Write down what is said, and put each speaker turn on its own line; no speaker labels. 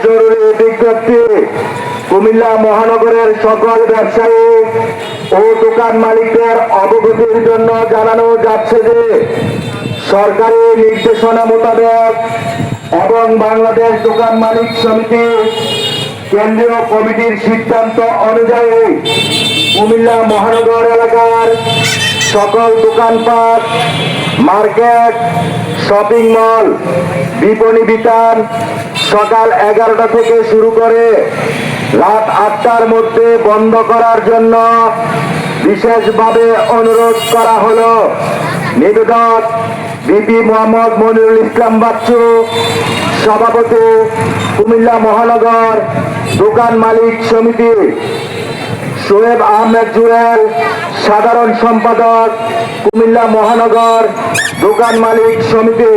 জরুরি বিজ্ঞপ্তি। কুমিল্লা মহানগরের সকল ব্যবসায়ী ও দোকান মালিকদের অবগতির জন্য জানানো যাচ্ছে যে সরকারি নির্দেশনা মোতাবেক এবং বাংলাদেশ দোকান মালিক সমিতি কেন্দ্রীয় কমিটির সিদ্ধান্ত অনুযায়ী কুমিল্লা মহানগর এলাকার সকল দোকানপাট, মার্কেট, শপিং মল, বিপণী বিতান সকাল 11টা থেকে শুরু করে রাত 8টার মধ্যে বন্ধ করার জন্য বিশেষভাবে অনুরোধ করা হলো। নিবেদক বিপি মোহাম্মদ মনিরুল ইসলাম বাচ্চু, সভাপতি কুমিল্লা মহানগর দোকান মালিক সমিতি। শোয়েব আহমেদ জুয়েল, সাধারণ সম্পাদক কুমিল্লা মহানগর দোকান মালিক সমিতি।